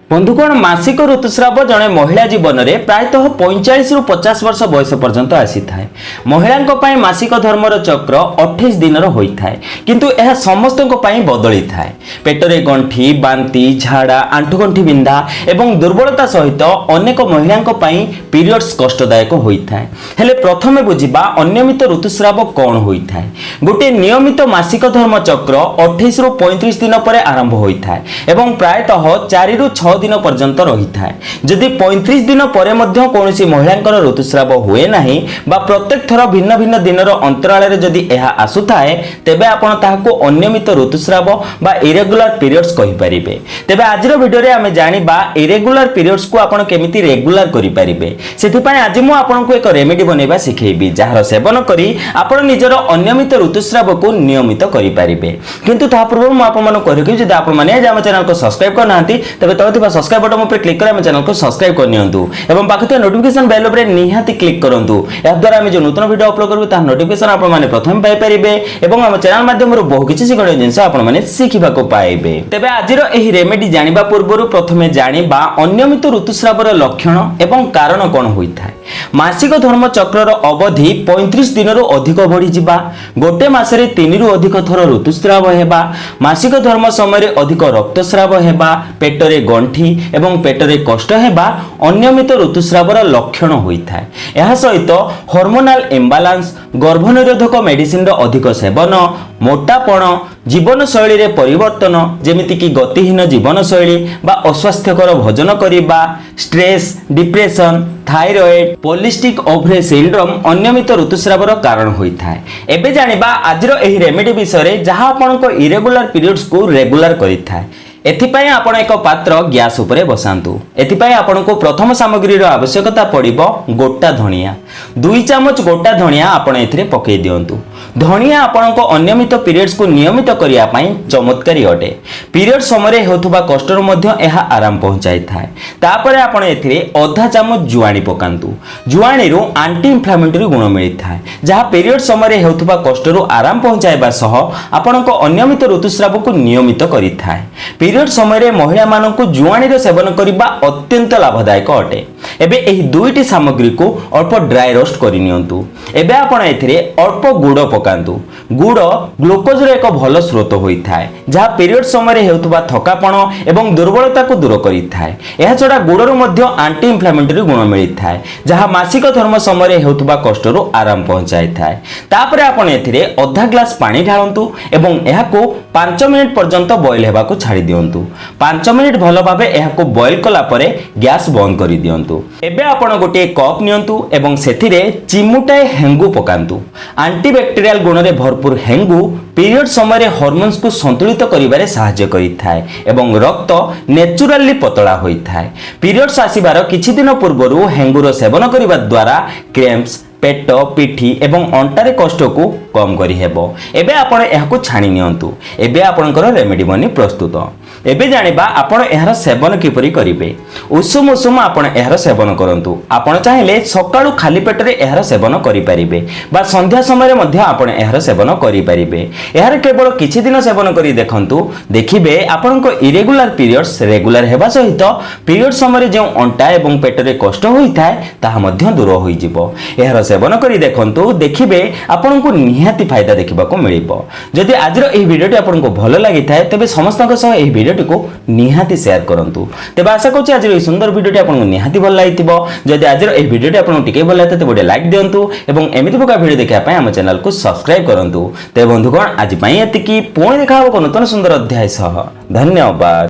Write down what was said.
बंधुगण मासिक ऋतुस्राव जड़े महिला जीवन में प्रायतः 45 रु 50 वर्ष बयस पर्यंत आसी थाए। महिला मासिक धर्मर चक्र 28 दिन होता है, किंतु यह समस्त बदली थाए। पेटरे गंठी, बांती, झाड़ा, आंठुगंठी बिंधा एवं दुर्बलता सहित अनेक महिला पीरियड्स कष्टदायक होता है। हेले प्रथमे बुझा अनियमित ऋतुस्राव कौन होता है। गोटे नियमित मासिक धर्म चक्र 28 रु 35 दिन पर आरंभ होता है एवं प्रायतः 4 रु 6 दिन पर्यंत रही है। जदि 35 दिन पर कौन महिला ऋतुस्राव हुए ना बा प्रत्येक थर भिन्न भिन्न दिन अंतराल जदि यह आसुए तेबे आपण ताहाको अनियमित ऋतुस्राव बा इरेगुलर पीरियड्स कहि परिबे। तेबे आज वीडियो रे आमे जानिबा इरेगुलर पीरियड्स को आपण केमिति रेगुलर करि परिबे। सेति पय आज मु आपनको एक रेमेडी बनेबा सिखेबी, जहार सेवन करी आपण निजर अनियमित ऋतुस्राव को नियमित करि परिबे। किंतु ता पूर्व मु आपण माने कहि कि जदि आपण माने आज हम चैनल को सब्सक्राइब करनांती तेबे तथिबा सब्सक्राइब बटन पर क्लिक कर चैनल को सब्सक्राइब कर नियंतु एवं पाखे नोटिफिकेशन बेल पर निहाती क्लिक करंतु। या द्वारा हम जो नूतन वीडियो अपलोड करबो ता नोटिफिकेशन आपण माने प्रथम पाई परिबे एवं हम चैनल माध्यम रो बहु किछि सिखण जिंस आपण माने सिखिबा को पाइबे। तेबे आजिरो एही रेमेडी जानिबा पूर्वरु प्रथमे जानिबा अनियमित ऋतुस्रावर लक्षण एवं कारण कोन होइथाय। मासिक धर्म चक्रर अवधि 35 दिन रु अधिक बढ़ी जिबा, गोटे मासरे 3 रु अधिक थर ऋतुस्राव हेबा, मासिक धर्म समय अधिक रक्तस्राव हेबा, पेटरे गंठी एवं पेटरे कष्ट हेबा अनियमित ऋतुस्रावर लक्षण होइथाय। एहा सहित हार्मोनाल इम्बालांस, गर्भनिरोधक मेडिसिन रो अधिक सेवन, मोटापण, जीवन शैली रे परिवर्तन जेमिति कि गतिहीन जीवन शैली बा अस्वास्थ्यकर भोजन करिबा, stress, depression, thyroid, polycystic ovary syndrome अनियमित ऋतुस्रावर कारण होइथाय। एबे जानिबा आजिरो एही रेमेडी विषय जहां आपनको इरेगुलर पीरियड्स को रेगुलर करिथाय। एथिपाई आपण एक पात्र गैस उपरे बसांतु। एथिपाई आपण को प्रथम सामग्री रो आवश्यकता पड़िबो गोटा धनिया। 2 चम्मच गोटा धनिया आपण एथिरे पकई दियंतु। धनिया आपण को अनियमित पीरियड्स को नियमित करिया पई चमत्कारी अटे। पीरियड समय हेतुबा कष्टर मध्ये एहा आराम पहुंचाई थाए। तापरे आपण एथिरे आधा चम्मच जुआणी पकांतु। जुआणी रो एंटी इन्फ्लेमेटरी गुण मिली थाए, जहा पीरियड समय हेतुबा कष्टर आराम पहुंचाइबा सह आपण को अनियमित ऋतुस्राव को नियमित करि थाए। पीरियड समय महिला मानक जुआणी सेवन करने अत्यंत लाभदायक अटे। एबे एही दुईटी सामग्री को अल्प ड्राई रोस्ट करि नियंतु। एबे आपण एथिरे अल्प गुड़ पकांतु। गुड़ ग्लूकोज रो एक भल स्रोत होइथाय, जहा पीरियड समय हेउतबा थकापण एवं दुर्बलता को दूर करिथाय। एहा छडा गुड़ रो मध्य एंटी इन्फ्लेमेटरी गुण मिलिथाय, जहा मासिक धर्म समय हेउतबा कष्टरो आराम पहुंचाइथाय। तापरे आपण एथिरे आधा ग्लास पानी ढाळंतु एवं एहाको 5 मिनिट पर्यंत बॉईल हेबाको छाडी दियंतु। 5 मिनिट भल भाबे एहाको बॉईल कला परे गैस बंद करि दियंतु। एबे आपण गोटे कप नियंतु एवं सेथिरे चिमुटाए हेंगु पकांतु। एंटीबैक्टीरियल गुण रे भरपूर हेंगु पीरियड समय हार्मोन्स को संतुलित करिबारे सहायता करिथाय एवं रक्त नेचुरली पतला होइथाय। पीरियड्स आसीबार किछि दिन पूर्वरु हेंगुर सेवन करिबा द्वारा क्रैम्प्स, पेट, पिठी एवं अंटारे कष्ट को कम करि हेबो। एबे आपण एहाको छाणी नियंतु। एबे आपणकर रेमेडी बनी प्रस्तुत। एबे जानिबा आपण एहार सेवन किपरि करिवे। उषुम उषुम आपण एहार सेवन करंतु। आपण चाहिले सकाळु खाली पेटरे एहार सेवन करि परिबे बा संध्या समय मध्ये आपण एहार सेवन करि परिबे। एहार केवल किछि दिन सेवन करि देखंतु, देखिबे आपणको इरेगुलर पीरियड्स रेगुलर हेबा सहित पीरियड समय जे अंटा एवं पेटरे कष्ट होइथाय ताहा मध्ये दूर होई जिवो। एहार सेवन करी देखंतु, देखिबे आपनको निहाती फायदा देखिबाको मिलिबो। जदि आजर एही वीडियोटी आपनको भलो लागि थाए तबे समस्तक सह एही वीडियोटी को निहाती शेयर करंतु। तबे आशा करछि आजर एही सुंदर वीडियोटी आपनको निहाती भल लागिथिबो। जदि आजर एही वीडियोटी आपनको टिके भल लागते तबे लाइक दियंतु एवं एमिति प्रकार वीडियो देखिया पय हम चैनल को सब्सक्राइब करंतु। तबे बंधुगण आज पय एतिकी पुणी देखा हो नूतन सुंदर अध्याय सह। धन्यवाद।